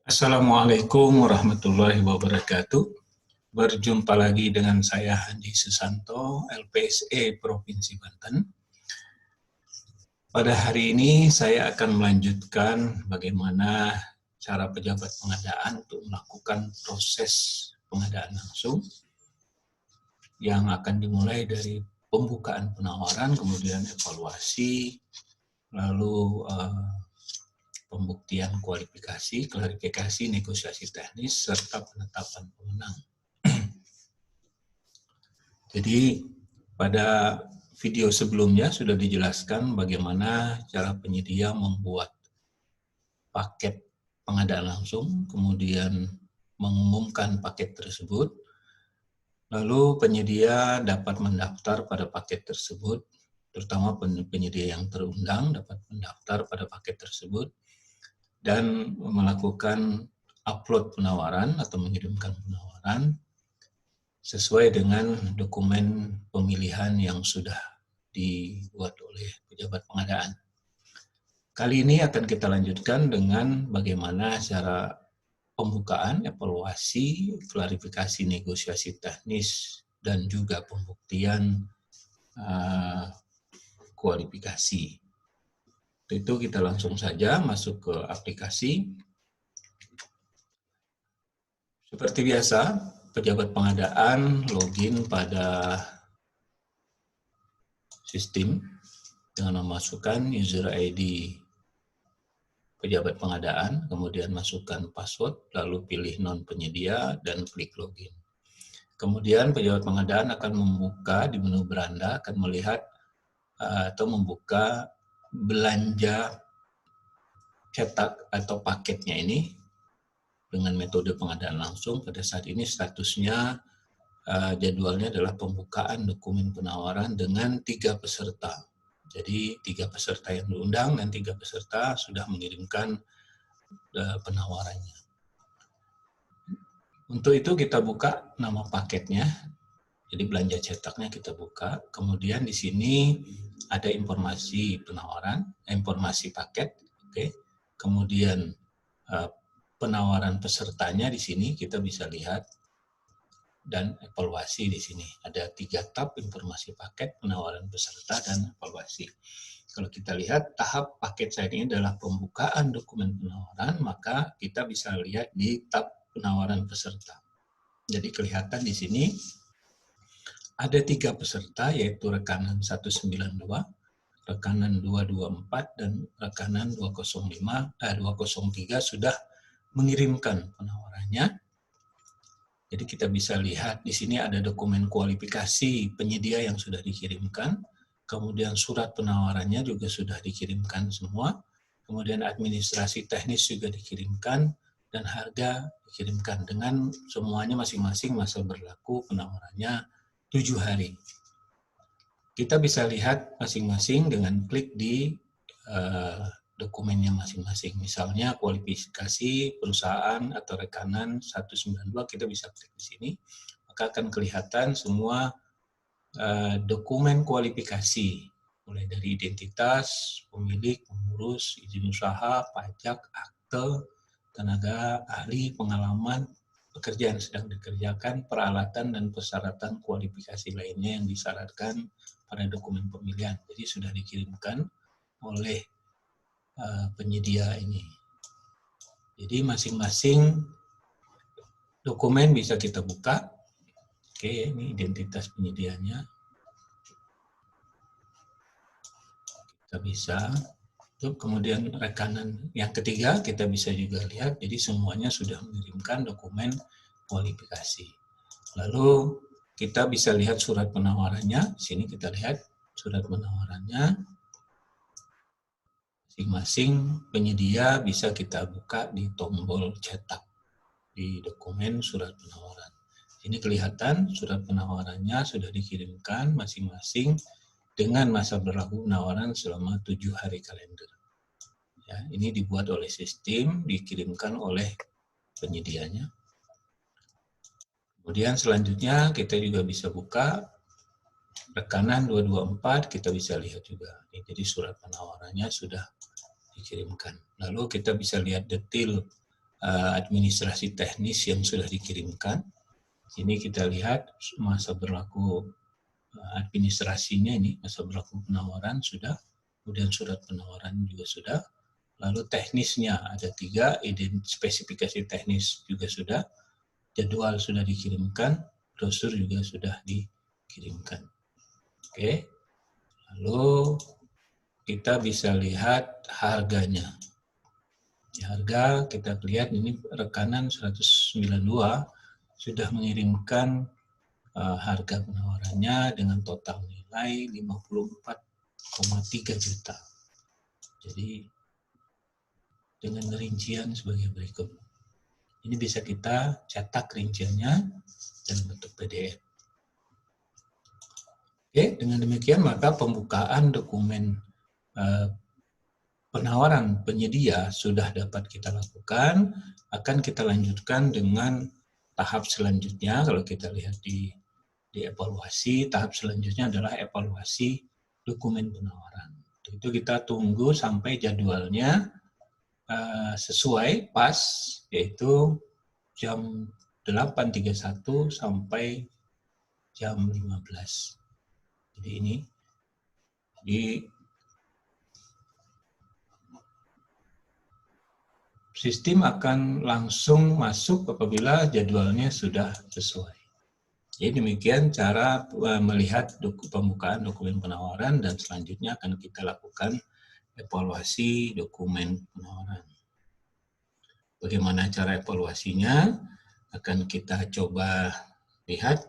Assalamualaikum warahmatullahi wabarakatuh. Berjumpa lagi dengan saya Handi Susanto, LPSE Provinsi Banten. Pada hari ini saya akan melanjutkan bagaimana cara pejabat pengadaan untuk melakukan proses pengadaan langsung yang akan dimulai dari pembukaan penawaran, kemudian evaluasi, lalu pembuktian kualifikasi, klarifikasi, negosiasi teknis, serta penetapan pemenang. Jadi pada video sebelumnya sudah dijelaskan bagaimana cara penyedia membuat paket pengadaan langsung, kemudian mengumumkan paket tersebut, lalu penyedia dapat mendaftar pada paket tersebut, terutama penyedia yang terundang dapat mendaftar pada paket tersebut, dan melakukan upload penawaran atau mengirimkan penawaran sesuai dengan dokumen pemilihan yang sudah dibuat oleh pejabat pengadaan. Kali ini akan kita lanjutkan dengan bagaimana cara pembukaan, evaluasi, klarifikasi, negosiasi teknis, dan juga pembuktian kualifikasi. Itu kita langsung saja masuk ke aplikasi. Seperti biasa, pejabat pengadaan login pada sistem dengan memasukkan user ID pejabat pengadaan, kemudian masukkan password, lalu pilih non penyedia, dan klik login. Kemudian pejabat pengadaan akan membuka di menu beranda, akan melihat atau membuka belanja cetak atau paketnya ini dengan metode pengadaan langsung. Pada saat ini statusnya jadwalnya adalah pembukaan dokumen penawaran dengan 3 peserta. Jadi 3 peserta yang diundang dan 3 peserta sudah mengirimkan penawarannya. Untuk itu kita buka nama paketnya. Jadi belanja cetaknya kita buka. Kemudian di sini ada informasi penawaran, informasi paket. Oke. Kemudian penawaran pesertanya di sini kita bisa lihat, dan evaluasi di sini. Ada 3 tab, informasi paket, penawaran peserta, dan evaluasi. Kalau kita lihat tahap paket saya ini adalah pembukaan dokumen penawaran, maka kita bisa lihat di tab penawaran peserta. Jadi kelihatan di sini ada 3 peserta, yaitu rekanan 192, rekanan 224, dan rekanan 203 sudah mengirimkan penawarannya. Jadi kita bisa lihat di sini ada dokumen kualifikasi penyedia yang sudah dikirimkan, kemudian surat penawarannya juga sudah dikirimkan semua, kemudian administrasi teknis juga dikirimkan, dan harga dikirimkan dengan semuanya masing-masing masa berlaku penawarannya 7 hari. Kita bisa lihat masing-masing dengan klik di dokumennya masing-masing. Misalnya kualifikasi perusahaan atau rekanan 192, kita bisa klik di sini. Maka akan kelihatan semua dokumen kualifikasi, mulai dari identitas, pemilik, pengurus, izin usaha, pajak, akte, tenaga ahli, pengalaman, pekerjaan sedang dikerjakan, peralatan dan persyaratan kualifikasi lainnya yang disyaratkan pada dokumen pemilihan. Jadi sudah dikirimkan oleh penyedia ini. Jadi masing-masing dokumen bisa kita buka. Oke, ini identitas penyedianya. Kita bisa. Kemudian rekanan yang ketiga kita bisa juga lihat. Jadi semuanya sudah mengirimkan dokumen kualifikasi. Lalu kita bisa lihat surat penawarannya. Di sini kita lihat surat penawarannya. Masing-masing penyedia bisa kita buka di tombol cetak di dokumen surat penawaran. Ini kelihatan surat penawarannya sudah dikirimkan masing-masing dengan masa berlaku penawaran selama 7 hari kalender. Ya, ini dibuat oleh sistem, dikirimkan oleh penyedianya. Kemudian selanjutnya kita juga bisa buka rekanan 224, kita bisa lihat juga. Jadi surat penawarannya sudah dikirimkan. Lalu kita bisa lihat detail administrasi teknis yang sudah dikirimkan. Sini kita lihat masa berlaku administrasinya, ini masa berlaku penawaran sudah, kemudian surat penawaran juga sudah, lalu teknisnya ada 3, spesifikasi teknis juga sudah, jadwal sudah dikirimkan, brosur juga sudah dikirimkan. Oke, lalu kita bisa lihat harganya. Di harga kita lihat ini rekanan 192 sudah mengirimkan harga penawarannya dengan total nilai 54,3 juta. Jadi dengan rincian sebagai berikut. Ini bisa kita cetak rinciannya dalam bentuk PDF. Oke, dengan demikian maka pembukaan dokumen penawaran penyedia sudah dapat kita lakukan. Akan kita lanjutkan dengan tahap selanjutnya. Kalau kita lihat di evaluasi, tahap selanjutnya adalah evaluasi dokumen penawaran. Itu kita tunggu sampai jadwalnya sesuai pas, yaitu jam 8.31 sampai jam 15. Jadi ini sistem akan langsung masuk apabila jadwalnya sudah sesuai. Jadi demikian cara melihat pembukaan dokumen penawaran, dan selanjutnya akan kita lakukan evaluasi dokumen penawaran. Bagaimana cara evaluasinya? Akan kita coba lihat.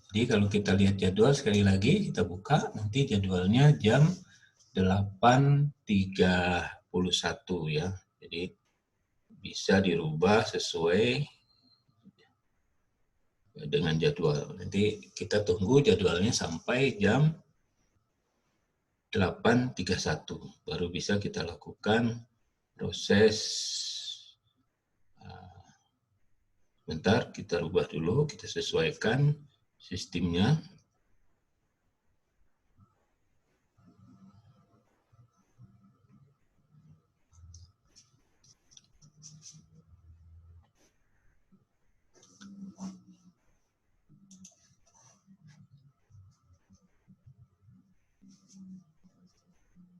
Jadi kalau kita lihat jadwal, sekali lagi kita buka, nanti jadwalnya jam 8.31 ya. Jadi bisa dirubah sesuai dengan jadwal. Nanti kita tunggu jadwalnya sampai jam 8.31 baru bisa kita lakukan proses. Bentar, kita rubah dulu, kita sesuaikan sistemnya.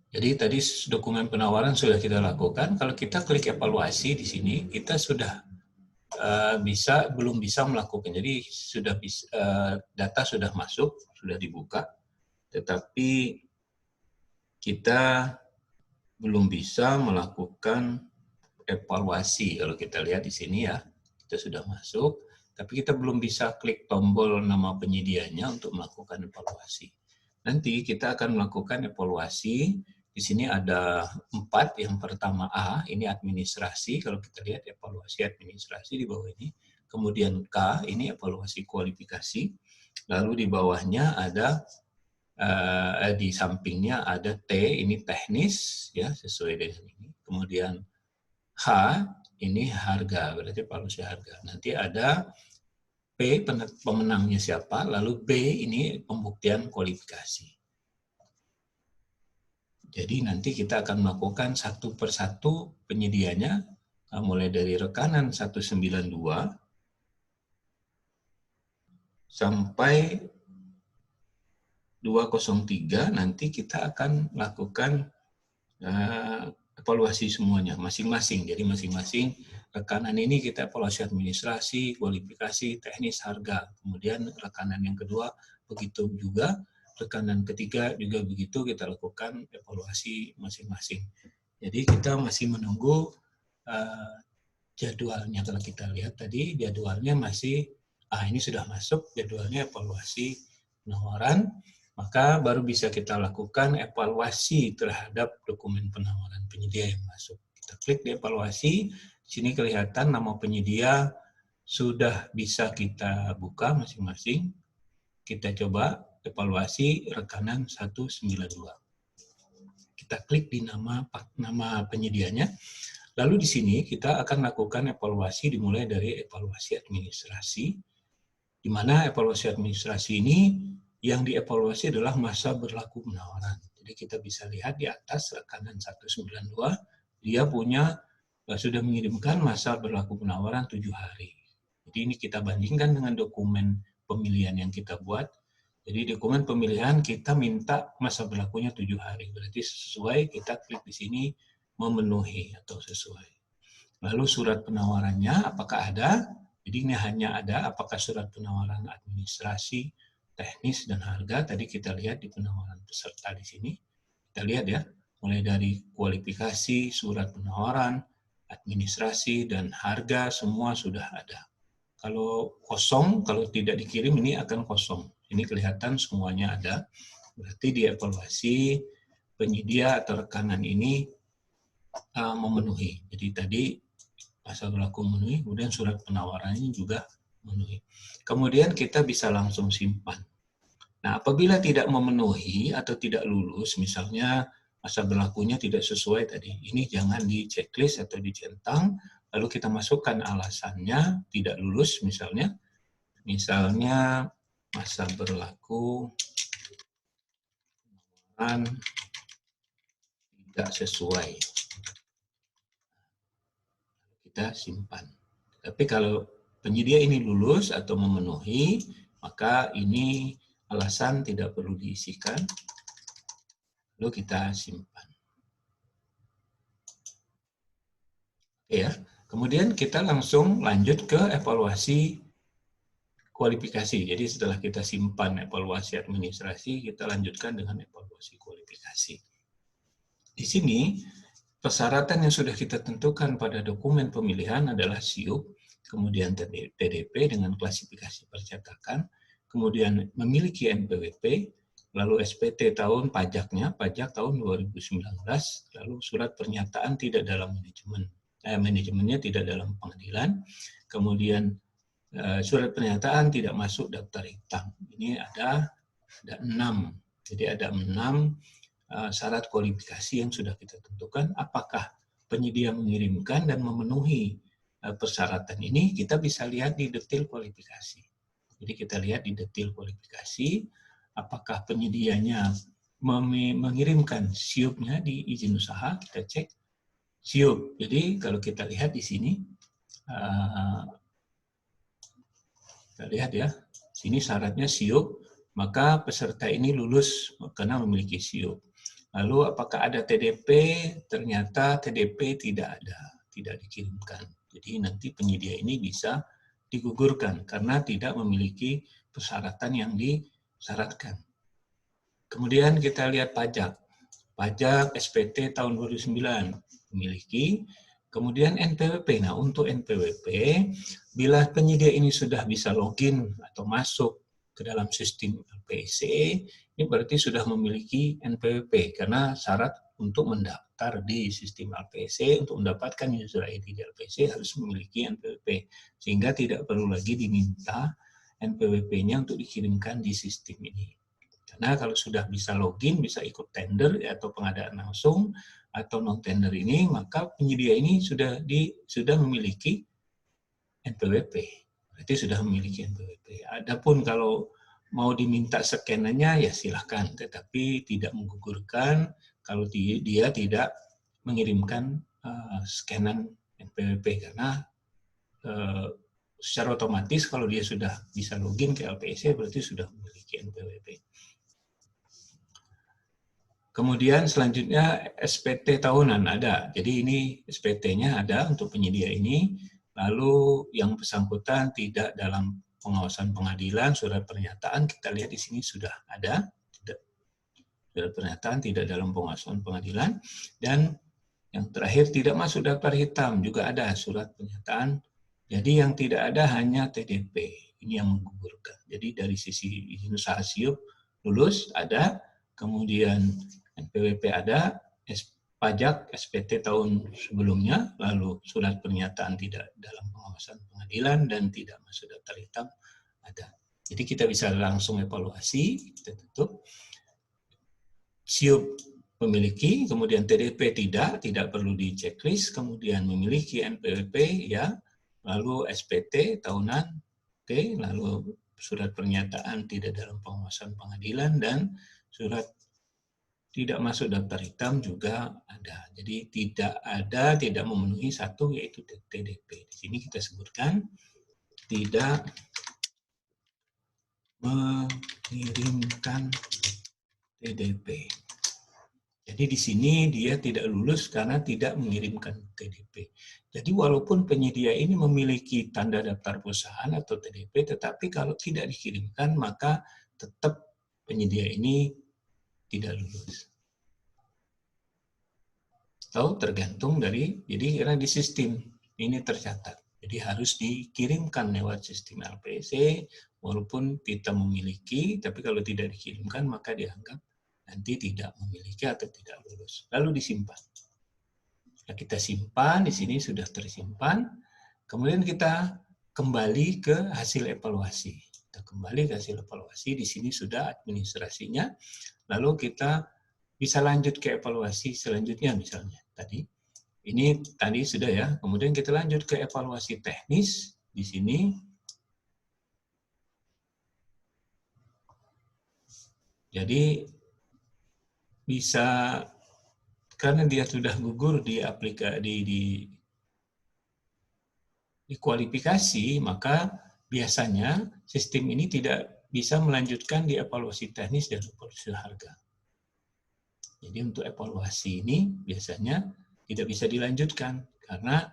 Jadi tadi dokumen penawaran sudah kita lakukan. Kalau kita klik evaluasi di sini, kita sudah belum bisa melakukan. Jadi sudah data sudah masuk, sudah dibuka, tetapi kita belum bisa melakukan evaluasi. Kalau kita lihat di sini ya, kita sudah masuk, tapi kita belum bisa klik tombol nama penyedianya untuk melakukan evaluasi. Nanti kita akan melakukan evaluasi. Di sini ada 4. Yang pertama A, ini administrasi. Kalau kita lihat evaluasi administrasi di bawah ini. Kemudian K, ini evaluasi kualifikasi. Lalu di bawahnya ada, di sampingnya ada T, ini teknis, ya sesuai dengan ini. Kemudian H, ini harga, berarti evaluasi harga. Nanti ada P, pemenangnya siapa, lalu B, ini pembuktian kualifikasi. Jadi nanti kita akan melakukan satu persatu penyedianya, mulai dari rekanan 192 sampai 203, nanti kita akan lakukan evaluasi semuanya, masing-masing. Jadi masing-masing rekanan ini kita evaluasi administrasi, kualifikasi, teknis, harga. Kemudian rekanan yang kedua begitu juga. Rekanan ketiga juga begitu, kita lakukan evaluasi masing-masing. Jadi kita masih menunggu jadwalnya. Kalau kita lihat tadi jadwalnya masih, ini sudah masuk jadwalnya evaluasi penawaran, maka baru bisa kita lakukan evaluasi terhadap dokumen penawaran penyedia yang masuk. Kita klik di evaluasi, di sini kelihatan nama penyedia sudah bisa kita buka masing-masing. Kita coba evaluasi rekanan 192. Kita klik di nama penyedianya. Lalu di sini kita akan lakukan evaluasi dimulai dari evaluasi administrasi, di mana evaluasi administrasi ini yang dievaluasi adalah masa berlaku penawaran. Jadi kita bisa lihat di atas rekanan 192, dia sudah mengirimkan masa berlaku penawaran 7 hari. Jadi ini kita bandingkan dengan dokumen pemilihan yang kita buat. Jadi dokumen pemilihan kita minta masa berlakunya 7 hari. Berarti sesuai, kita klik di sini memenuhi atau sesuai. Lalu surat penawarannya apakah ada? Jadi ini hanya ada apakah surat penawaran administrasi, teknis, dan harga. Tadi kita lihat di penawaran peserta di sini. Kita lihat ya, mulai dari kualifikasi, surat penawaran, administrasi, dan harga semua sudah ada. Kalau kosong, kalau tidak dikirim ini akan kosong. Ini kelihatan semuanya ada. Berarti dievaluasi penyedia atau rekanan ini memenuhi. Jadi tadi masa berlaku memenuhi, kemudian surat penawarannya juga memenuhi. Kemudian kita bisa langsung simpan. Nah, apabila tidak memenuhi atau tidak lulus, misalnya masa berlakunya tidak sesuai tadi, ini jangan di checklist atau dicentang, lalu kita masukkan alasannya tidak lulus misalnya masa berlaku tidak sesuai, kita simpan. Tapi kalau penyedia ini lulus atau memenuhi, maka ini alasan tidak perlu diisikan, lalu kita simpan. Ya, kemudian kita langsung lanjut ke evaluasi kualifikasi. Jadi setelah kita simpan evaluasi administrasi, kita lanjutkan dengan evaluasi kualifikasi. Di sini, persyaratan yang sudah kita tentukan pada dokumen pemilihan adalah SIUP, kemudian TDP dengan klasifikasi percetakan, kemudian memiliki NPWP, lalu SPT tahun pajaknya, pajak tahun 2019, lalu surat pernyataan tidak dalam manajemennya tidak dalam pengadilan, kemudian surat pernyataan tidak masuk daftar hitam. Ini ada 6. Jadi ada 6 syarat kualifikasi yang sudah kita tentukan. Apakah penyedia mengirimkan dan memenuhi persyaratan ini, kita bisa lihat di detail kualifikasi. Jadi kita lihat di detail kualifikasi, apakah penyedianya mengirimkan SIUP-nya di izin usaha, kita cek SIUP. Jadi kalau kita lihat di sini, kita lihat ya, sini syaratnya SIUP, maka peserta ini lulus karena memiliki SIUP. Lalu apakah ada TDP? Ternyata TDP tidak ada, tidak dikirimkan. Jadi nanti penyedia ini bisa digugurkan karena tidak memiliki persyaratan yang disyaratkan. Kemudian kita lihat pajak. Pajak SPT tahun 2009 memiliki. Kemudian NPWP. Nah, untuk NPWP, bila penyedia ini sudah bisa login atau masuk ke dalam sistem LPSC, ini berarti sudah memiliki NPWP, karena syarat untuk mendaftar di sistem LPSC, untuk mendapatkan user ID di LPSC harus memiliki NPWP, sehingga tidak perlu lagi diminta NPWP-nya untuk dikirimkan di sistem ini. Karena kalau sudah bisa login, bisa ikut tender atau pengadaan langsung, atau non-tender ini, maka penyedia ini sudah memiliki NPWP. Berarti sudah memiliki NPWP. Adapun kalau mau diminta scannernya, ya silahkan. Tetapi tidak menggugurkan kalau dia tidak mengirimkan scanan NPWP. Karena secara otomatis kalau dia sudah bisa login ke LPSC, berarti sudah memiliki NPWP. Kemudian selanjutnya SPT tahunan ada. Jadi ini SPT-nya ada untuk penyedia ini. Lalu yang bersangkutan tidak dalam pengawasan pengadilan, surat pernyataan kita lihat di sini sudah ada. Surat pernyataan tidak dalam pengawasan pengadilan. Dan yang terakhir tidak masuk daftar hitam juga ada surat pernyataan. Jadi yang tidak ada hanya TDP. Ini yang menggugurkan. Jadi dari sisi izin usaha SIUP lulus ada, kemudian NPWP ada, pajak SPT tahun sebelumnya, lalu surat pernyataan tidak dalam pengawasan pengadilan dan tidak masuk daftar hitam ada. Jadi kita bisa langsung evaluasi, kita tutup. SIUP memiliki, kemudian TDP tidak perlu di checklist, kemudian memiliki NPWP ya, lalu SPT tahunan, oke, lalu surat pernyataan tidak dalam pengawasan pengadilan, dan surat tidak masuk daftar hitam juga ada. Jadi tidak memenuhi satu, yaitu TDP. Di sini kita sebutkan tidak mengirimkan TDP. Jadi di sini dia tidak lulus karena tidak mengirimkan TDP. Jadi walaupun penyedia ini memiliki tanda daftar perusahaan atau TDP, tetapi kalau tidak dikirimkan maka tetap penyedia ini tidak lulus. Atau tergantung dari, jadi karena di sistem ini tercatat. Jadi harus dikirimkan lewat sistem LPC, walaupun kita memiliki, tapi kalau tidak dikirimkan maka dianggap nanti tidak memiliki atau tidak lulus. Lalu disimpan. Nah, kita simpan, di sini sudah tersimpan. Kemudian kita kembali ke hasil evaluasi. Kita kembali ke hasil evaluasi, di sini sudah administrasinya. Lalu kita bisa lanjut ke evaluasi selanjutnya misalnya. Ini tadi sudah ya. Kemudian kita lanjut ke evaluasi teknis. Di sini jadi bisa, karena dia sudah gugur di kualifikasi, maka biasanya sistem ini tidak bisa melanjutkan di evaluasi teknis dan evaluasi harga. Jadi untuk evaluasi ini biasanya tidak bisa dilanjutkan karena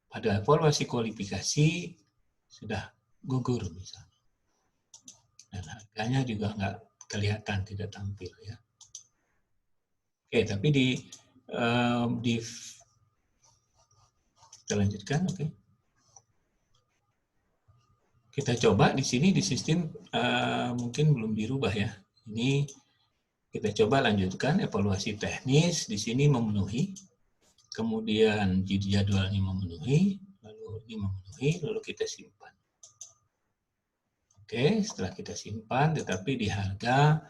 pada evaluasi kualifikasi sudah gugur misalnya. Dan harganya juga nggak kelihatan, tidak tampil ya. Oke, tapi kita lanjutkan, oke. Kita coba di sini di sistem mungkin belum dirubah ya. Ini kita coba lanjutkan evaluasi teknis, di sini memenuhi, kemudian jadwalnya memenuhi, lalu ini memenuhi, lalu kita simpan. Oke, setelah kita simpan, tetapi di harga,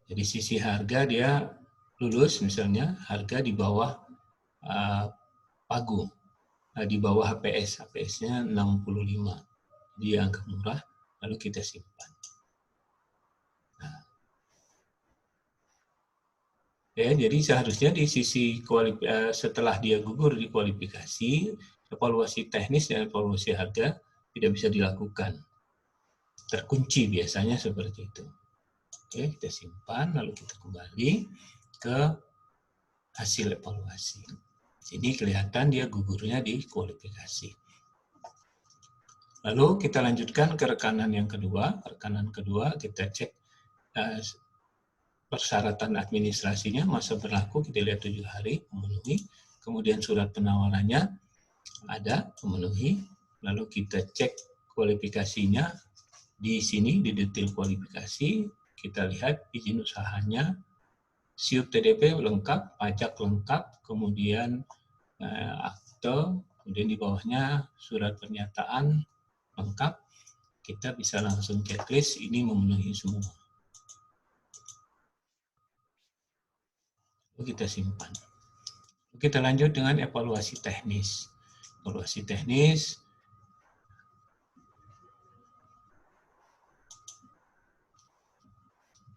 jadi sisi harga dia lulus misalnya, harga di bawah pagu, di bawah HPS, HPS-nya 65, dia angka murah, lalu kita simpan. Ya, jadi seharusnya di sisi setelah dia gugur di kualifikasi, evaluasi teknis dan evaluasi harga tidak bisa dilakukan. Terkunci biasanya seperti itu. Oke, kita simpan, lalu kita kembali ke hasil evaluasi. Sini kelihatan dia gugurnya di kualifikasi. Lalu kita lanjutkan ke rekanan yang kedua. Rekanan kedua kita cek persyaratan administrasinya, masa berlaku kita lihat 7 hari, memenuhi. Kemudian surat penawarannya ada, memenuhi. Lalu kita cek kualifikasinya di sini, di detail kualifikasi, kita lihat izin usahanya, SIUP TDP lengkap, pajak lengkap, kemudian akte, kemudian di bawahnya surat pernyataan lengkap. Kita bisa langsung checklist, ini memenuhi semua. Kita simpan. Kita lanjut dengan evaluasi teknis. Evaluasi teknis.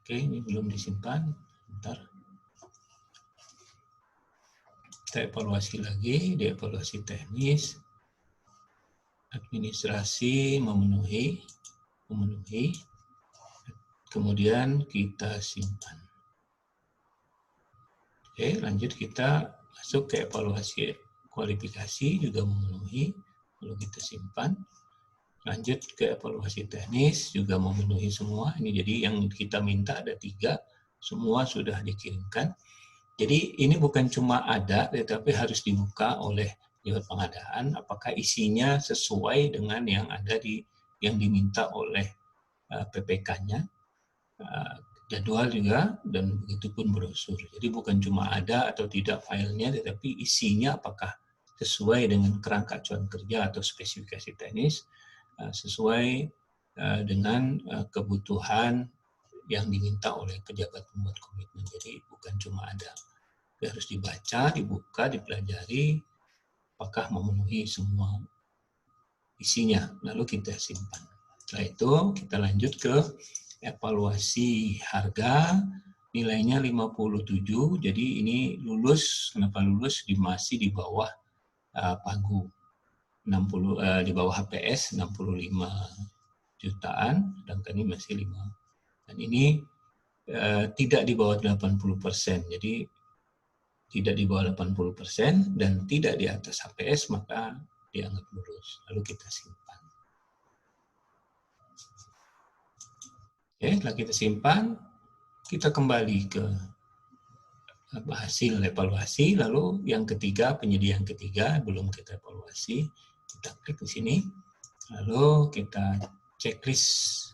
Oke, ini belum disimpan. Bentar. Kita evaluasi lagi, di evaluasi teknis. Administrasi memenuhi. Kemudian kita simpan. Oke, lanjut kita masuk ke evaluasi kualifikasi, juga memenuhi, lalu kita simpan. Lanjut ke evaluasi teknis, juga memenuhi semua. Ini jadi yang kita minta ada 3, semua sudah dikirimkan. Jadi ini bukan cuma ada, tetapi harus dibuka oleh Dewan Pengadaan, apakah isinya sesuai dengan yang ada yang diminta oleh PPK-nya. Jadwal juga, dan begitu pun brosur. Jadi bukan cuma ada atau tidak filenya, tetapi isinya apakah sesuai dengan kerangka acuan kerja atau spesifikasi teknis, sesuai dengan kebutuhan yang diminta oleh pejabat pembuat komitmen. Jadi bukan cuma ada. Dia harus dibaca, dibuka, dipelajari, apakah memenuhi semua isinya, lalu kita simpan. Setelah itu kita lanjut ke evaluasi harga, nilainya 57, jadi ini lulus. Kenapa lulus? Masih di bawah pagu, 60, di bawah HPS 65 jutaan, sedangkan ini masih 5. Dan ini tidak di bawah 80%, jadi tidak di bawah 80% dan tidak di atas HPS, maka dianggap lulus. Lalu kita simpan. Oke, setelah kita simpan, kita kembali ke hasil evaluasi. Lalu yang ketiga, penyedia yang ketiga, belum kita evaluasi, kita klik di sini. Lalu kita checklist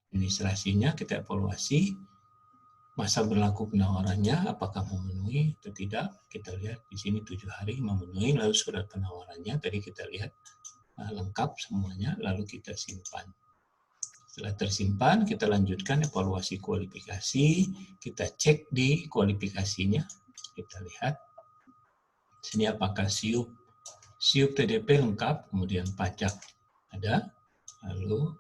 administrasinya, kita evaluasi. Masa berlaku penawarannya, apakah memenuhi atau tidak. Kita lihat di sini 7 hari memenuhi, lalu surat penawarannya, tadi kita lihat lengkap semuanya, lalu kita simpan. Setelah tersimpan, kita lanjutkan evaluasi kualifikasi, kita cek di kualifikasinya, kita lihat. Sini apakah SIUP TDP lengkap, kemudian pajak ada, lalu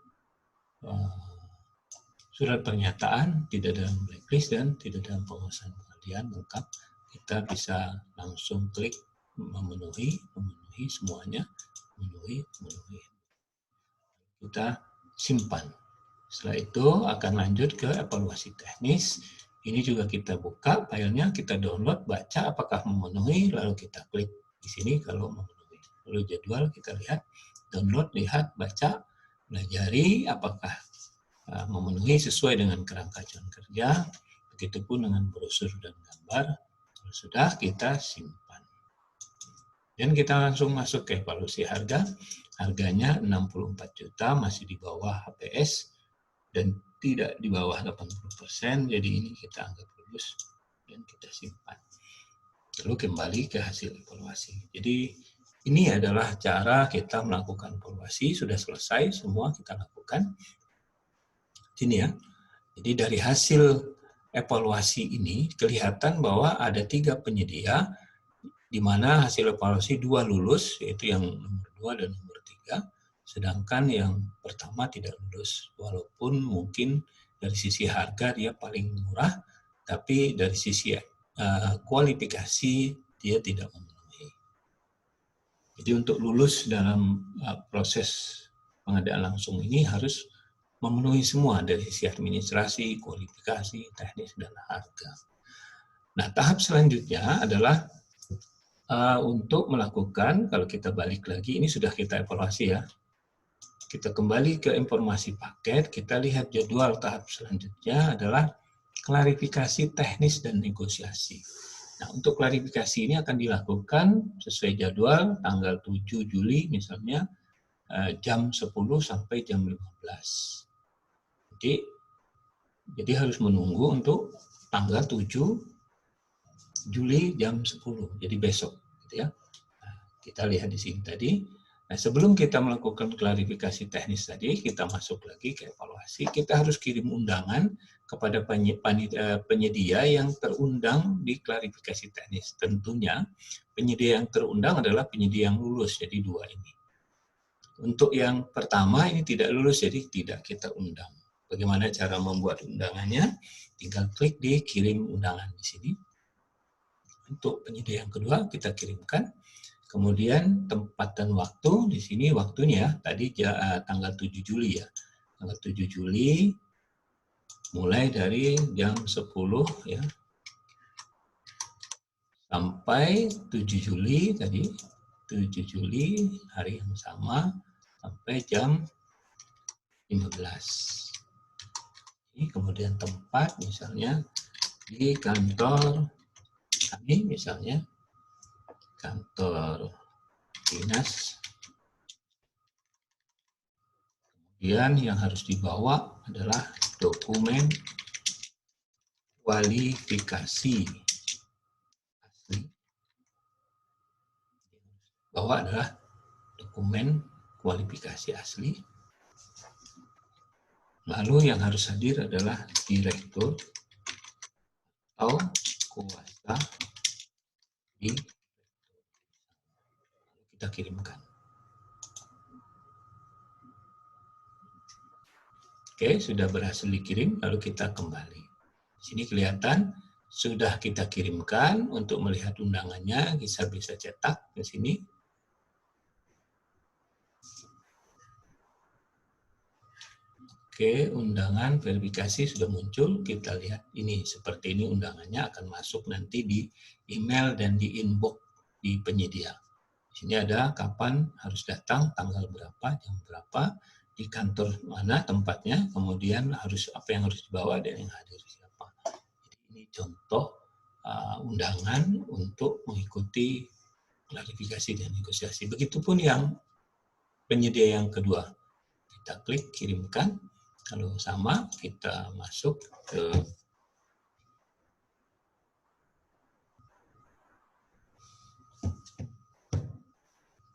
surat pernyataan tidak dalam blacklist dan tidak dalam pengawasan pengadilan lengkap. Kita bisa langsung klik memenuhi semuanya, memenuhi. Kita simpan. Setelah itu akan lanjut ke evaluasi teknis. Ini juga kita buka filenya, kita download, baca apakah memenuhi, lalu kita klik di sini kalau memenuhi. Lalu jadwal kita lihat, download, lihat, baca, pelajari apakah memenuhi sesuai dengan kerangka jam kerja, begitupun dengan brosur dan gambar. Kalau sudah, kita simpan. Dan kita langsung masuk ke evaluasi harga. Harganya 64 juta, masih di bawah HPS, dan tidak di bawah 80%, jadi ini kita anggap lulus, dan kita simpan. Lalu kembali ke hasil evaluasi. Jadi ini adalah cara kita melakukan evaluasi, sudah selesai, semua kita lakukan. Sini ya. Jadi dari hasil evaluasi ini kelihatan bahwa ada 3 penyedia, di mana hasil evaluasi 2 lulus, yaitu yang nomor 2 dan nomor 3, sedangkan yang pertama tidak lulus. Walaupun mungkin dari sisi harga dia paling murah, tapi dari sisi kualifikasi dia tidak memenuhi. Jadi untuk lulus dalam proses pengadaan langsung ini harus memenuhi semua dari sisi administrasi, kualifikasi, teknis, dan harga. Nah, tahap selanjutnya adalah untuk melakukan, kalau kita balik lagi, ini sudah kita evaluasi ya. Kita kembali ke informasi paket, kita lihat jadwal tahap selanjutnya adalah klarifikasi teknis dan negosiasi. Nah, untuk klarifikasi ini akan dilakukan sesuai jadwal tanggal 7 Juli misalnya, jam 10 sampai jam 15. Jadi harus menunggu untuk tanggal 7 Juli jam 10, jadi besok. Gitu ya. Nah, kita lihat di sini tadi. Nah, sebelum kita melakukan klarifikasi teknis tadi, kita masuk lagi ke evaluasi. Kita harus kirim undangan kepada penyedia yang terundang di klarifikasi teknis. Tentunya penyedia yang terundang adalah penyedia yang lulus, jadi 2 ini. Untuk yang pertama ini tidak lulus, jadi tidak kita undang. Bagaimana cara membuat undangannya? Tinggal klik di kirim undangan di sini. Untuk penyedia yang kedua kita kirimkan. Kemudian tempat dan waktu, di sini waktunya tadi tanggal 7 Juli ya. Tanggal 7 Juli mulai dari jam 10 ya. Sampai 7 Juli tadi, 7 Juli hari yang sama sampai jam 15. Kemudian tempat misalnya di kantor kami, misalnya kantor dinas. Kemudian yang harus dibawa adalah dokumen kualifikasi asli. Bawa adalah dokumen kualifikasi asli. Lalu yang harus hadir adalah direktur atau kuasa di. kita kirimkan. Oke, sudah berhasil dikirim, lalu kita kembali. Di sini kelihatan sudah kita kirimkan. Untuk melihat undangannya, kita bisa cetak di sini. Oke, undangan verifikasi sudah muncul. Kita lihat ini, seperti ini undangannya akan masuk nanti di email dan di inbox di penyedia. Di sini ada kapan harus datang, tanggal berapa, jam berapa, di kantor mana tempatnya, kemudian apa yang harus dibawa dan yang hadir siapa. Jadi ini contoh undangan untuk mengikuti klarifikasi dan negosiasi. Begitupun yang penyedia yang kedua. Kita klik kirimkan. Kalau sama, kita masuk ke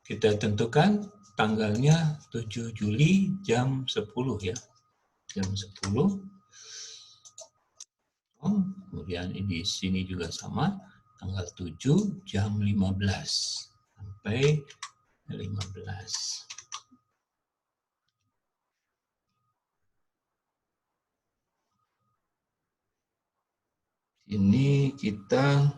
kita tentukan tanggalnya 7 Juli jam 10 ya. Jam 10. Kemudian di sini juga sama, tanggal 7 jam 15 sampai 15. Ini kita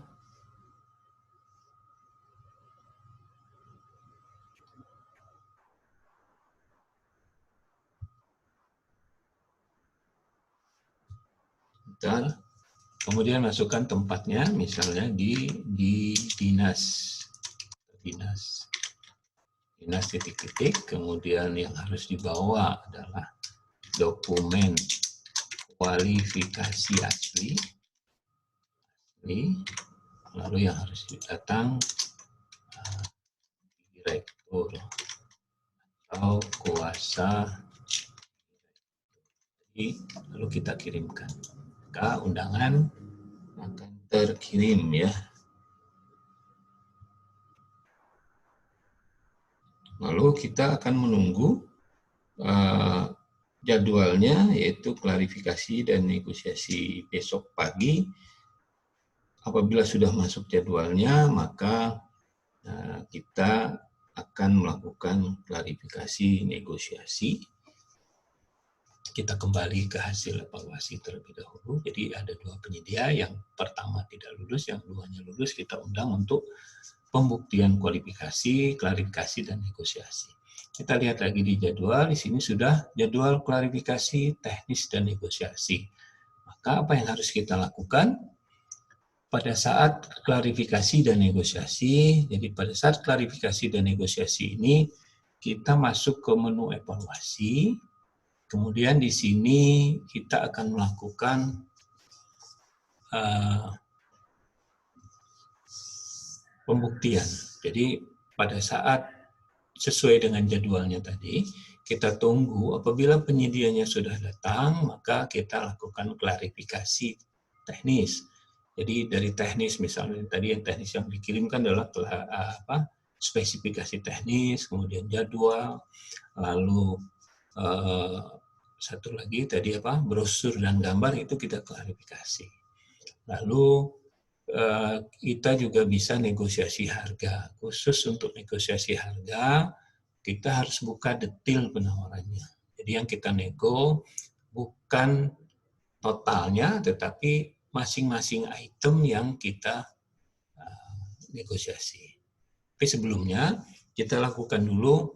kemudian masukkan tempatnya, misalnya di dinas titik-titik, kemudian yang harus dibawa adalah dokumen kualifikasi asli, lalu yang harus datang direktur atau kuasa, lalu kita kirimkan. Maka undangan akan terkirim ya. Lalu kita akan menunggu jadwalnya, yaitu klarifikasi dan negosiasi besok pagi. Apabila sudah masuk jadwalnya, maka kita akan melakukan klarifikasi negosiasi. Kita kembali ke hasil evaluasi terlebih dahulu. Jadi ada dua penyedia, yang pertama tidak lulus, yang keduanya lulus. Kita undang untuk pembuktian kualifikasi, klarifikasi, dan negosiasi. Kita lihat lagi di jadwal, di sini sudah jadwal klarifikasi, teknis, dan negosiasi. Maka apa yang harus kita lakukan? Pada saat klarifikasi dan negosiasi, jadi pada saat klarifikasi dan negosiasi ini, kita masuk ke menu evaluasi, kemudian di sini kita akan melakukan pembuktian. Jadi pada saat sesuai dengan jadwalnya tadi, kita tunggu apabila penyedianya sudah datang, maka kita lakukan klarifikasi teknis. Jadi dari teknis, misalnya tadi yang teknis yang dikirimkan adalah spesifikasi teknis, kemudian jadwal, lalu satu lagi tadi brosur dan gambar, itu kita klarifikasi. Lalu kita juga bisa negosiasi harga. Khusus untuk negosiasi harga, kita harus buka detail penawarannya. Jadi yang kita nego bukan totalnya, tetapi masing-masing item yang kita negosiasi. Tapi sebelumnya, kita lakukan dulu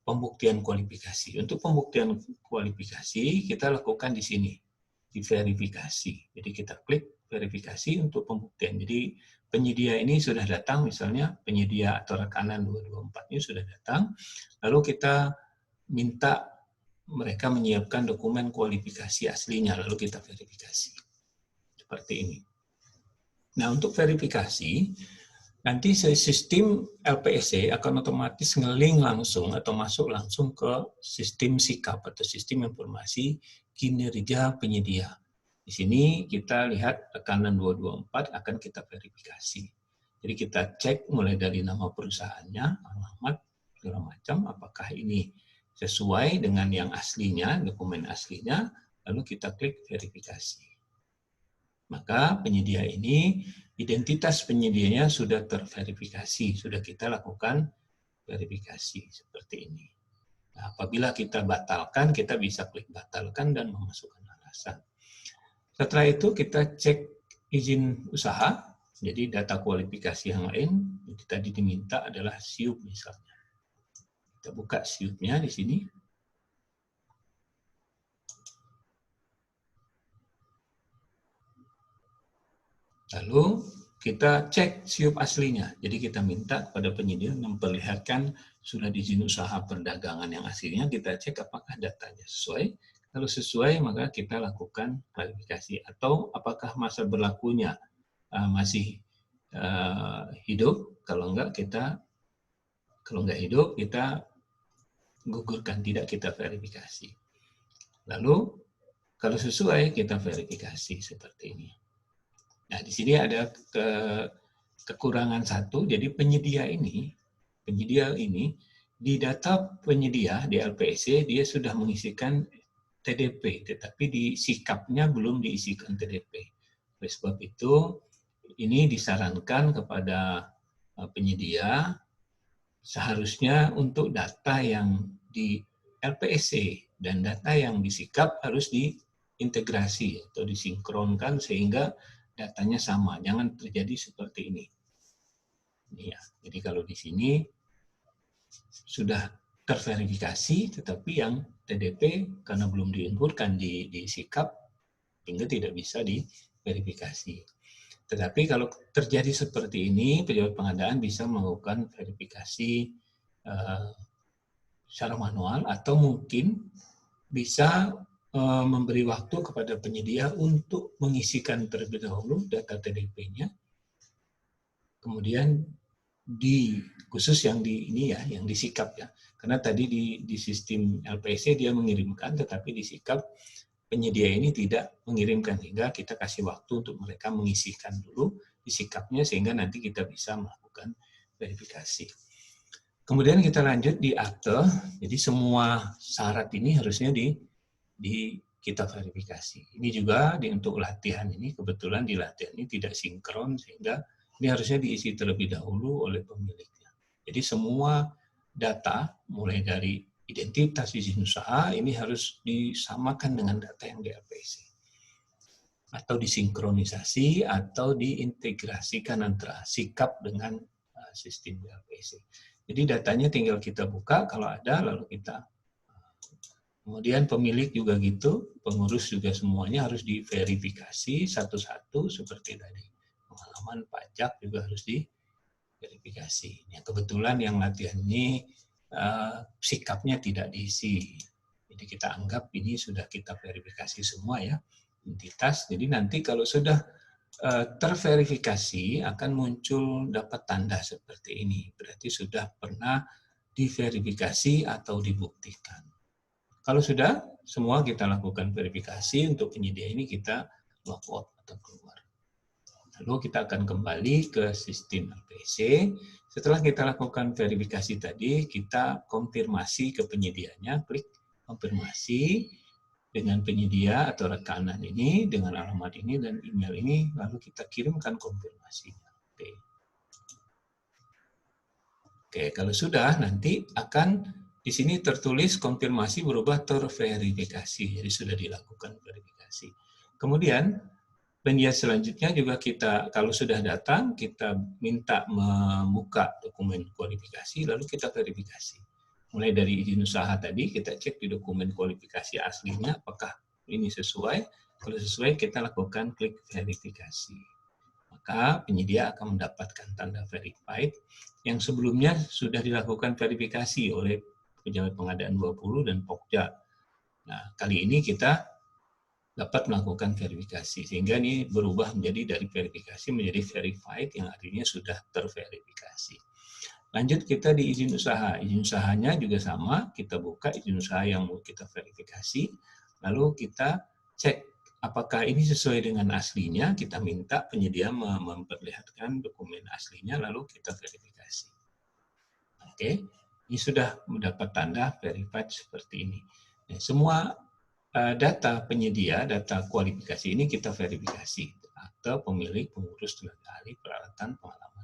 pembuktian kualifikasi. Untuk pembuktian kualifikasi, kita lakukan di sini, di verifikasi. Jadi kita klik verifikasi untuk pembuktian. Jadi penyedia ini sudah datang, misalnya penyedia atau rekanan 224 ini sudah datang, lalu kita minta mereka menyiapkan dokumen kualifikasi aslinya, lalu kita verifikasi. Seperti ini. Nah, untuk verifikasi, nanti sistem LPSC akan otomatis nge-link langsung atau masuk langsung ke sistem SIKAP atau sistem informasi kinerja penyedia. Di sini kita lihat rekanan 224 akan kita verifikasi. Jadi kita cek mulai dari nama perusahaannya, alamat, segala macam, apakah ini sesuai dengan yang aslinya, dokumen aslinya, lalu kita klik verifikasi. Maka penyedia ini, identitas penyedianya sudah terverifikasi, sudah kita lakukan verifikasi seperti ini. Nah, apabila kita batalkan, kita bisa klik batalkan dan memasukkan alasan. Setelah itu kita cek izin usaha, jadi data kualifikasi yang lain, tadi diminta adalah SIUP misalnya. Kita buka SIUP-nya di sini. Lalu kita cek SIUP aslinya. Jadi kita minta kepada penyedia memperlihatkan surat izin usaha perdagangan yang aslinya, kita cek apakah datanya sesuai. Kalau sesuai, maka kita lakukan klarifikasi. Atau apakah masa berlakunya masih hidup, kalau enggak hidup, kita gugurkan, tidak kita verifikasi. Lalu, kalau sesuai, kita verifikasi seperti ini. Nah, di sini ada kekurangan satu, jadi penyedia ini di data penyedia di LPSC dia sudah mengisikan TDP, tetapi di sikapnya belum diisikan TDP. Oleh sebab itu, ini disarankan kepada penyedia seharusnya untuk data yang di LPSC dan data yang disikap harus diintegrasi atau disinkronkan sehingga datanya sama, jangan terjadi seperti ini. Ya, jadi kalau di sini sudah terverifikasi, tetapi yang TDP karena belum diinputkan di sikap, sehingga tidak bisa diverifikasi. Tetapi kalau terjadi seperti ini, pejabat pengadaan bisa melakukan verifikasi secara manual atau mungkin bisa memberi waktu kepada penyedia untuk mengisikan terlebih dahulu data TDP-nya, kemudian khusus yang yang disikap ya, karena tadi di sistem LPSC dia mengirimkan, tetapi di sikap penyedia ini tidak mengirimkan, sehingga kita kasih waktu untuk mereka mengisikan dulu di sikapnya sehingga nanti kita bisa melakukan verifikasi. Kemudian kita lanjut di akte, jadi semua syarat ini harusnya kita verifikasi. Ini juga untuk latihan ini, kebetulan di latihan ini tidak sinkron, sehingga ini harusnya diisi terlebih dahulu oleh pemiliknya. Jadi semua data, mulai dari identitas izin usaha, ini harus disamakan dengan data yang di LPSC. Atau disinkronisasi, atau diintegrasikan antara sikap dengan sistem di LPSC. Jadi datanya tinggal kita buka, kalau ada, lalu kita kemudian pemilik juga gitu, pengurus juga semuanya harus diverifikasi satu-satu seperti tadi. Pengalaman pajak juga harus diverifikasi. Ya, kebetulan yang latihan ini sikapnya tidak diisi. Jadi kita anggap ini sudah kita verifikasi semua ya, identitas. Jadi nanti kalau sudah terverifikasi akan muncul dapat tanda seperti ini. Berarti sudah pernah diverifikasi atau dibuktikan. Kalau sudah, semua kita lakukan verifikasi, untuk penyedia ini kita log out atau keluar. Lalu kita akan kembali ke sistem LPSC. Setelah kita lakukan verifikasi tadi, kita konfirmasi ke penyedianya, klik konfirmasi dengan penyedia atau rekanan ini, dengan alamat ini dan email ini, lalu kita kirimkan konfirmasinya. Oke, kalau sudah, nanti akan di sini tertulis konfirmasi berubah terverifikasi, jadi sudah dilakukan verifikasi. Kemudian penyedia selanjutnya juga kita, kalau sudah datang, kita minta membuka dokumen kualifikasi, lalu kita verifikasi. Mulai dari izin usaha tadi, kita cek di dokumen kualifikasi aslinya, apakah ini sesuai. Kalau sesuai, kita lakukan klik verifikasi. Maka penyedia akan mendapatkan tanda verified, yang sebelumnya sudah dilakukan verifikasi oleh pejabat pengadaan 20 dan Pokja. Nah, kali ini kita dapat melakukan verifikasi, sehingga ini berubah menjadi dari verifikasi menjadi verified, yang artinya sudah terverifikasi. Lanjut kita di izin usaha. Izin usahanya juga sama, kita buka izin usaha yang mau kita verifikasi, lalu kita cek apakah ini sesuai dengan aslinya, kita minta penyedia memperlihatkan dokumen aslinya, lalu kita verifikasi. Oke. Ini sudah mendapat tanda verified seperti ini. Nah, semua data penyedia, data kualifikasi ini kita verifikasi. akte pemilik pengurus tenaga ahli peralatan pengalaman.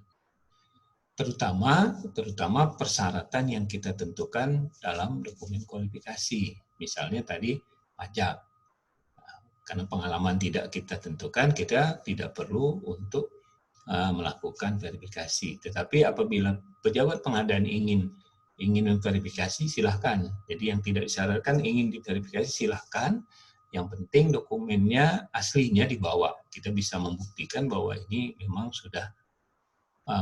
Terutama persyaratan yang kita tentukan dalam dokumen kualifikasi. Misalnya tadi pajak. Karena pengalaman tidak kita tentukan, kita tidak perlu untuk melakukan verifikasi. Tetapi apabila pejabat pengadaan ingin memverifikasi, silahkan. Jadi yang tidak disyaratkan ingin diverifikasi, silahkan. Yang penting dokumennya aslinya dibawa. Kita bisa membuktikan bahwa ini memang sudah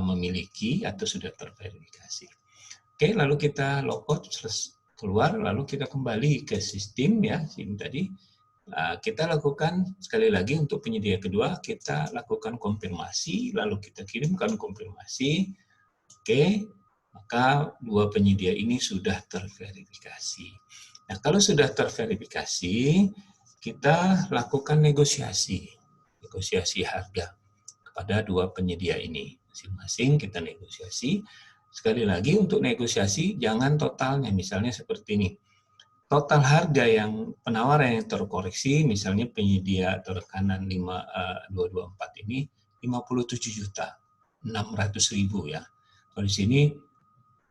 memiliki atau sudah terverifikasi. Oke, lalu kita logout keluar, lalu kita kembali ke sistem ya, SIM tadi. Kita lakukan sekali lagi untuk penyedia kedua, kita lakukan konfirmasi, lalu kita kirimkan konfirmasi. Oke, maka dua penyedia ini sudah terverifikasi. Nah, kalau sudah terverifikasi, kita lakukan negosiasi harga kepada dua penyedia ini. Masing-masing kita negosiasi. Sekali lagi untuk negosiasi jangan totalnya, misalnya seperti ini. Total harga yang penawaran yang terkoreksi, misalnya penyedia atau rekanan 224 ini 57.600.000 ya. Kalau di sini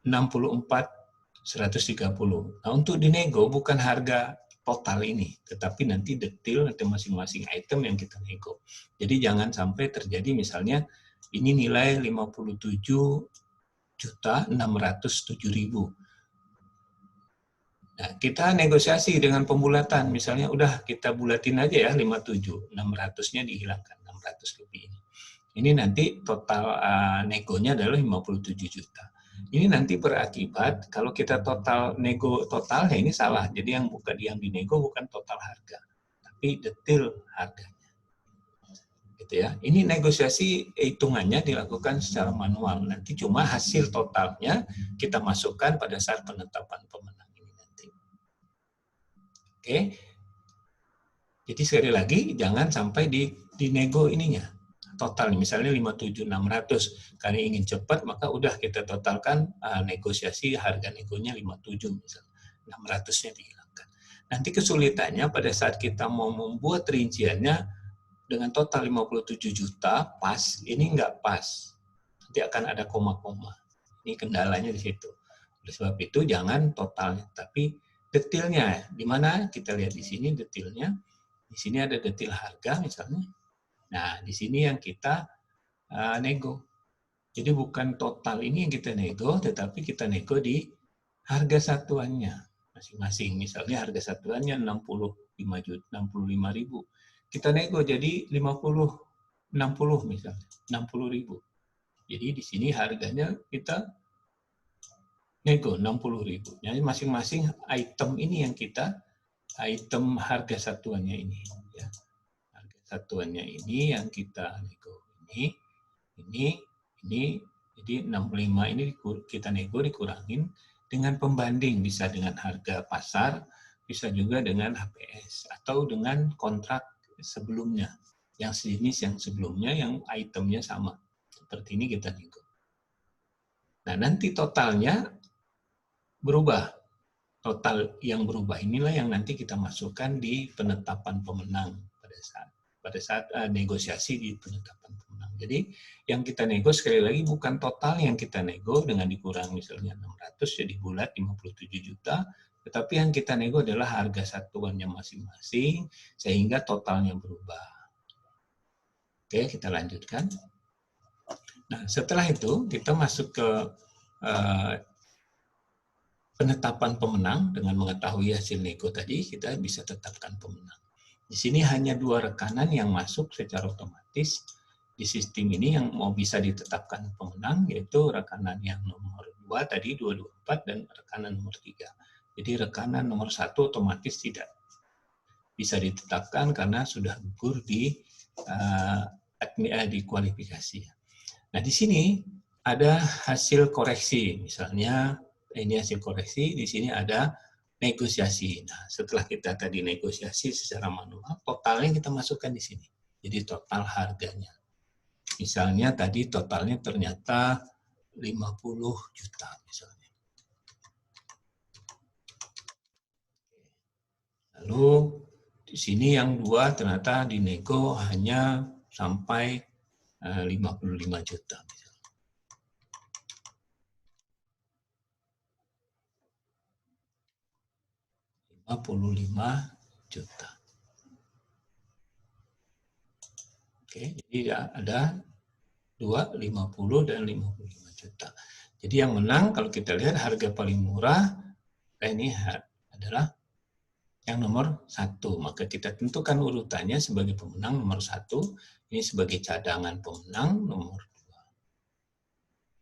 64.130. Nah, untuk dinego bukan harga total ini, tetapi nanti detail atau masing-masing item yang kita nego. Jadi jangan sampai terjadi misalnya ini nilai 57.607.000. Nah, kita negosiasi dengan pembulatan, misalnya udah kita bulatin aja ya 57, 600-nya dihilangkan, 600 lebih ini. Ini nanti total negonya adalah 57 juta. Ini nanti berakibat kalau kita total nego totalnya ini salah. Jadi yang dinego bukan total harga, tapi detail harganya. Gitu ya. Ini negosiasi hitungannya dilakukan secara manual. Nanti cuma hasil totalnya kita masukkan pada saat penetapan pemenang ini nanti. Oke. Jadi sekali lagi jangan sampai dinego ininya. Total misalnya 57.600. Kali ingin cepat maka udah kita totalkan negosiasi harga negonya 57 misalnya. 600-nya dihilangkan. Nanti kesulitannya pada saat kita mau membuat rinciannya dengan total 57 juta pas, ini nggak pas. Nanti akan ada koma-koma. Ini kendalanya di situ. Oleh sebab itu jangan totalnya, tapi detailnya. Di mana kita lihat di sini detailnya. Di sini ada detail harga misalnya. Nah, di sini yang kita nego. Jadi bukan total ini yang kita nego, tetapi kita nego di harga satuannya masing-masing. Misalnya harga satuannya 65.000. Kita nego jadi 60 misalnya, 60.000. Jadi di sini harganya kita nego 60.000. Jadi masing-masing item ini yang kita item harga satuannya ini ya. Harga satuannya ini yang kita nego ini jadi 65 ini kita nego dikurangin dengan pembanding, bisa dengan harga pasar, bisa juga dengan HPS atau dengan kontrak sebelumnya, yang sejenis yang sebelumnya yang itemnya sama. Seperti ini kita nego. Nah, nanti totalnya berubah. Total yang berubah inilah yang nanti kita masukkan di penetapan pemenang pada saat negosiasi di penetapan pemenang. Jadi yang kita nego sekali lagi bukan total yang kita nego dengan dikurang misalnya 600 jadi bulat 57 juta, tetapi yang kita nego adalah harga satuannya masing-masing sehingga totalnya berubah. Oke, kita lanjutkan. Nah, setelah itu kita masuk ke penetapan pemenang. Dengan mengetahui hasil nego tadi, kita bisa tetapkan pemenang. Di sini hanya dua rekanan yang masuk secara otomatis di sistem ini yang mau bisa ditetapkan pemenang, yaitu rekanan yang nomor 2 tadi 224 dan rekanan nomor 3. Jadi rekanan nomor 1 otomatis tidak bisa ditetapkan karena sudah gugur di kualifikasi. Nah, di sini ada hasil koreksi, misalnya ini hasil koreksi, di sini ada negosiasi. Nah, setelah kita tadi negosiasi secara manual, totalnya kita masukkan di sini. Jadi total harganya. Misalnya tadi totalnya ternyata 50 juta misalnya. Lalu di sini yang 2 ternyata dinego hanya sampai 55 juta. 55 juta. Oke, jadi ada 2, 50, dan 55 juta. Jadi yang menang kalau kita lihat harga paling murah ini adalah yang nomor 1. Maka kita tentukan urutannya sebagai pemenang nomor 1. Ini sebagai cadangan pemenang nomor 2.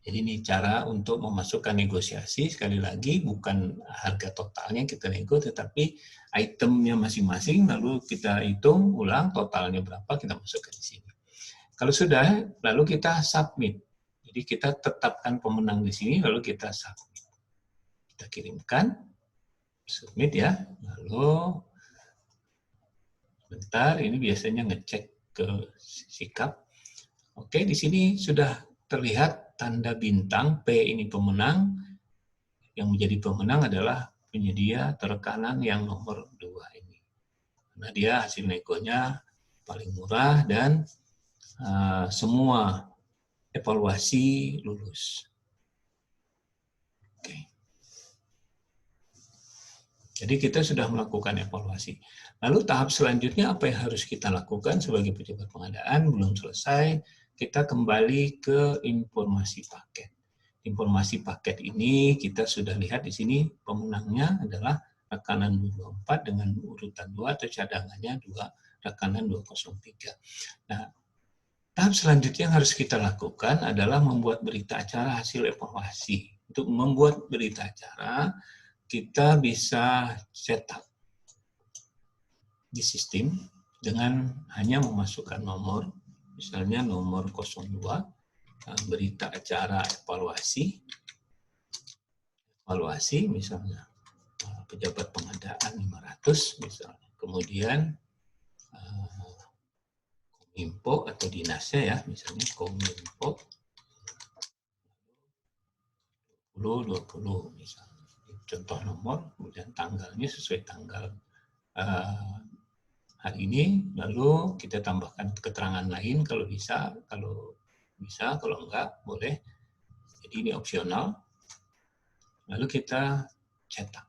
Jadi ini cara untuk memasukkan negosiasi. Sekali lagi bukan harga totalnya kita nego, tetapi itemnya masing-masing, lalu kita hitung ulang totalnya berapa, kita masukkan di sini. Kalau sudah, lalu kita submit. Jadi kita tetapkan pemenang di sini, lalu kita submit. Kita kirimkan, submit ya. Lalu bentar, ini biasanya ngecek ke sikap. Oke, di sini sudah terlihat tanda bintang P ini pemenang. Yang menjadi pemenang adalah penyedia terkanan yang nomor 2 ini. Karena dia hasil negonya paling murah dan semua evaluasi lulus. Oke. Jadi kita sudah melakukan evaluasi. Lalu tahap selanjutnya apa yang harus kita lakukan sebagai pejabat pengadaan? Belum selesai, kita kembali ke informasi paket. Informasi paket ini kita sudah lihat di sini pemenangnya adalah rekanan 224 dengan urutan 2 atau cadangannya 2, rekanan 203. Nah, tahap selanjutnya yang harus kita lakukan adalah membuat berita acara hasil evaluasi. Untuk membuat berita acara, kita bisa cetak di sistem dengan hanya memasukkan nomor, misalnya nomor 02, berita acara evaluasi misalnya pejabat pengadaan 500 misalnya. Kemudian Kominfo atau dinasnya ya, misalnya Kominfo 2020 misalnya. Contoh nomor, kemudian tanggalnya sesuai tanggal hari ini, lalu kita tambahkan keterangan lain kalau bisa, kalau enggak boleh. Jadi ini opsional. Lalu kita cetak.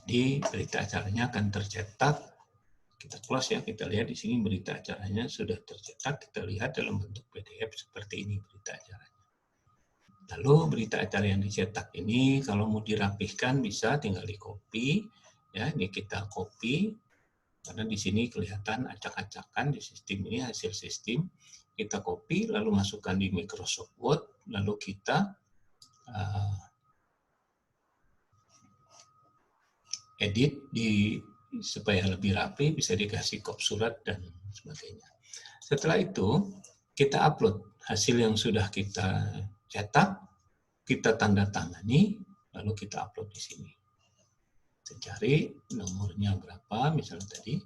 Di berita acaranya akan tercetak. Kita close ya, kita lihat di sini berita acaranya sudah tercetak. Kita lihat dalam bentuk PDF seperti ini berita acaranya. Lalu berita acara yang dicetak ini kalau mau dirapihkan bisa tinggal di copy. Ya, ini kita copy karena di sini kelihatan acak-acakan di sistem ini, hasil sistem. Kita copy lalu masukkan di Microsoft Word, lalu kita edit supaya lebih rapi, bisa dikasih kop surat dan sebagainya. Setelah itu kita upload hasil yang sudah kita cetak, kita tanda tangani, lalu kita upload di sini. Kita cari nomornya berapa, misalnya tadi.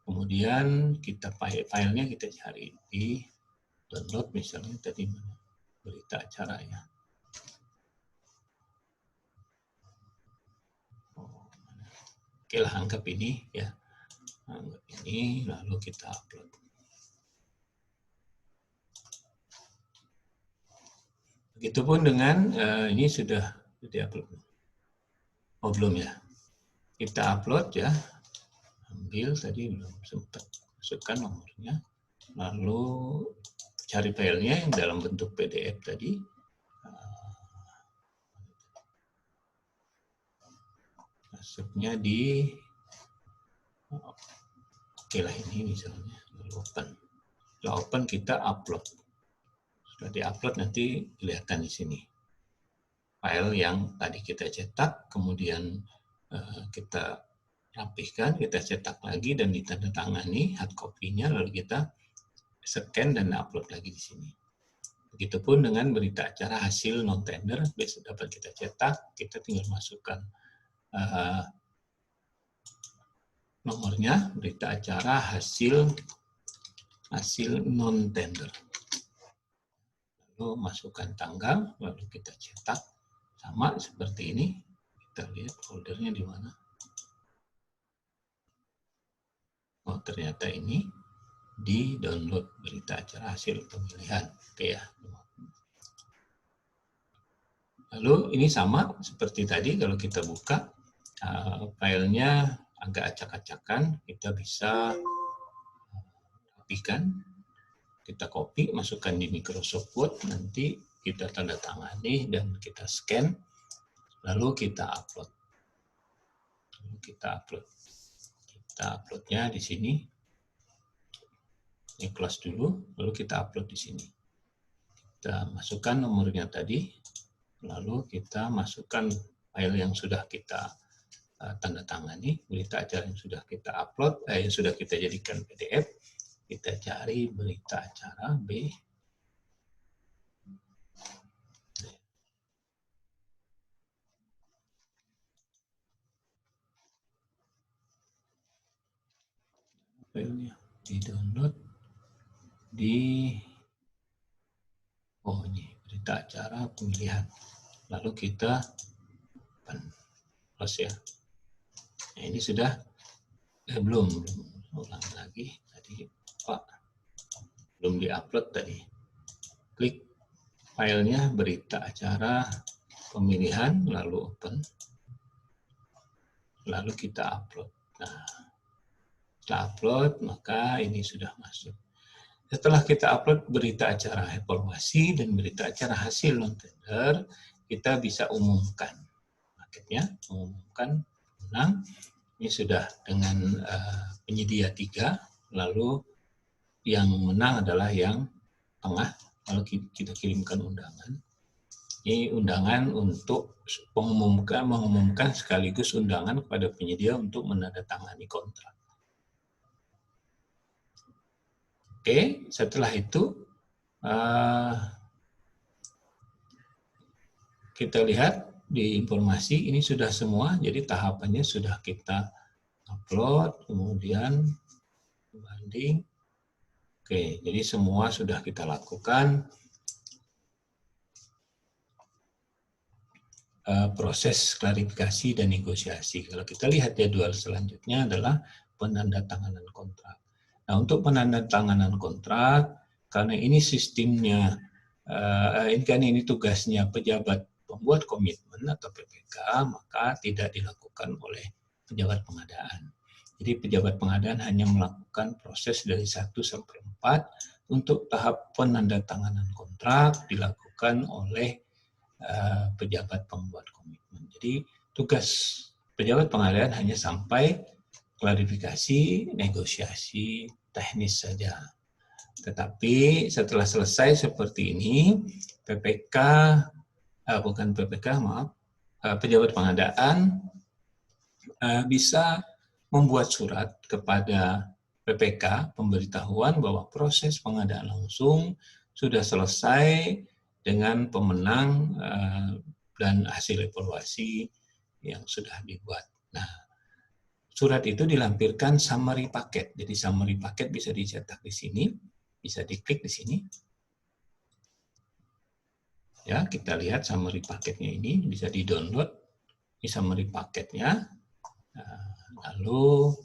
Kemudian kita filenya kita cari di download, misalnya tadi berita acaranya. Oke lah, anggap ini ya. Anggap ini, lalu kita upload. Begitupun dengan ini sudah di-upload. Oh, belum ya. Kita upload ya. Ambil tadi belum sempat masukkan nomornya. Lalu cari filenya yang dalam bentuk PDF tadi. Masuknya di oke lah ini misalnya. Lalu open. Setelah open kita upload. Sudah di-upload nanti kelihatan di sini. File yang tadi kita cetak, kemudian kita rapihkan, kita cetak lagi dan ditandatangani hard copy-nya, lalu kita scan dan upload lagi di sini. Begitupun dengan berita acara hasil non-tender, besok dapat kita cetak, kita tinggal masukkan nomornya, berita acara hasil non-tender. Lalu masukkan tanggal, lalu kita cetak, sama seperti ini. Kita lihat foldernya di mana. Oh, ternyata ini. di download berita acara hasil pemilihan. Oke ya. Lalu ini sama seperti tadi, kalau kita buka filenya agak acak-acakan, kita bisa rapikan, kita copy, masukkan di Microsoft Word, nanti kita tanda tangani dan kita scan, lalu kita upload. Kita uploadnya di sini. Ini close dulu, lalu kita upload di sini. Kita masukkan nomornya tadi, lalu kita masukkan file yang sudah kita tanda tangani, berita acara yang sudah kita upload, yang sudah kita jadikan PDF. Kita cari berita acara B. Filenya di-download di ini berita acara pemilihan. Lalu kita close ya. Nah, ini sudah belum ulang lagi tadi Pak, belum diupload tadi. Klik filenya berita acara pemilihan, lalu open, lalu kita upload. Nah, setelah upload maka ini sudah masuk. Setelah kita upload berita acara evaluasi dan berita acara hasil non-tender, kita bisa umumkan marketnya, umumkan menang. Ini sudah dengan penyedia 3, lalu yang menang adalah yang tengah, lalu kita kirimkan undangan. Ini undangan untuk mengumumkan sekaligus undangan kepada penyedia untuk menandatangani kontrak. Oke, setelah itu kita lihat di informasi ini sudah semua, jadi tahapannya sudah kita upload, kemudian banding. Oke, jadi semua sudah kita lakukan. Proses klarifikasi dan negosiasi. Kalau kita lihat jadwal selanjutnya adalah penandatanganan kontrak. Nah, untuk penandatanganan kontrak, karena ini sistemnya, ini tugasnya pejabat pembuat komitmen atau PPK, maka tidak dilakukan oleh pejabat pengadaan. Jadi pejabat pengadaan hanya melakukan proses dari 1 sampai 4, untuk tahap penandatanganan kontrak dilakukan oleh pejabat pembuat komitmen. Jadi tugas pejabat pengadaan hanya sampai klarifikasi, negosiasi, teknis saja. Tetapi setelah selesai seperti ini, pejabat pengadaan bisa membuat surat kepada PPK, pemberitahuan bahwa proses pengadaan langsung sudah selesai dengan pemenang dan hasil evaluasi yang sudah dibuat. Nah, surat itu dilampirkan summary paket. Jadi summary paket bisa dicetak di sini, bisa diklik di sini. Ya, kita lihat summary paketnya ini bisa di-download. Ini summary paketnya. Nah, lalu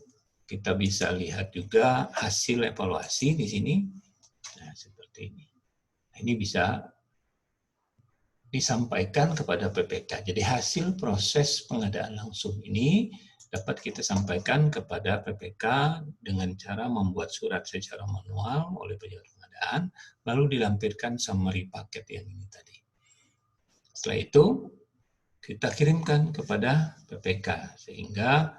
kita bisa lihat juga hasil evaluasi di sini. Nah, seperti ini. Nah, ini bisa disampaikan kepada PPK. Jadi hasil proses pengadaan langsung ini dapat kita sampaikan kepada PPK dengan cara membuat surat secara manual oleh pejabat pengadaan, lalu dilampirkan summary paket yang ini tadi. Setelah itu, kita kirimkan kepada PPK, sehingga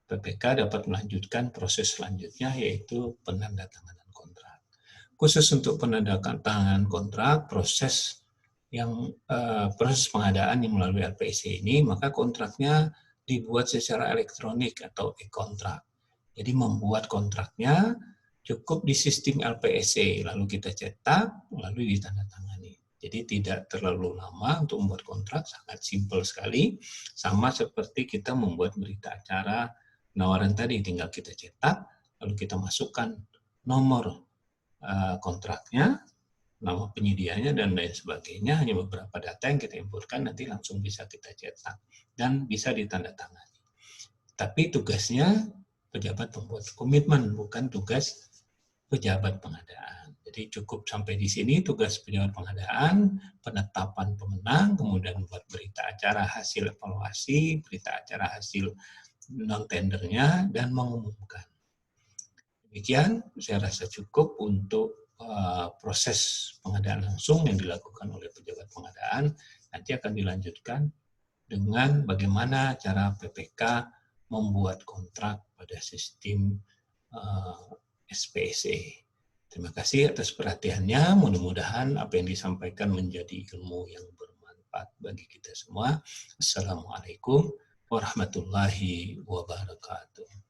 PPK dapat melanjutkan proses selanjutnya, yaitu penandatanganan kontrak. Khusus untuk penandatanganan kontrak, proses pengadaan yang melalui LPSC ini, maka kontraknya dibuat secara elektronik atau e-kontrak. Jadi membuat kontraknya cukup di sistem LPSC, lalu kita cetak, lalu ditandatangani. Jadi tidak terlalu lama untuk membuat kontrak, sangat simpel sekali. Sama seperti kita membuat berita acara penawaran tadi, tinggal kita cetak, lalu kita masukkan nomor kontraknya, nama penyedianya, dan lain sebagainya. Hanya beberapa data yang kita inputkan, nanti langsung bisa kita cetak dan bisa ditandatangani. Tapi tugasnya pejabat pembuat komitmen, bukan tugas pejabat pengadaan. Jadi cukup sampai di sini tugas pejabat pengadaan, penetapan pemenang, kemudian buat berita acara hasil evaluasi, berita acara hasil non-tendernya, dan mengumumkan. Demikian, saya rasa cukup untuk proses pengadaan langsung yang dilakukan oleh pejabat pengadaan. Nanti akan dilanjutkan dengan bagaimana cara PPK membuat kontrak pada sistem SPSE. Terima kasih atas perhatiannya. Mudah-mudahan apa yang disampaikan menjadi ilmu yang bermanfaat bagi kita semua. Assalamualaikum warahmatullahi wabarakatuh.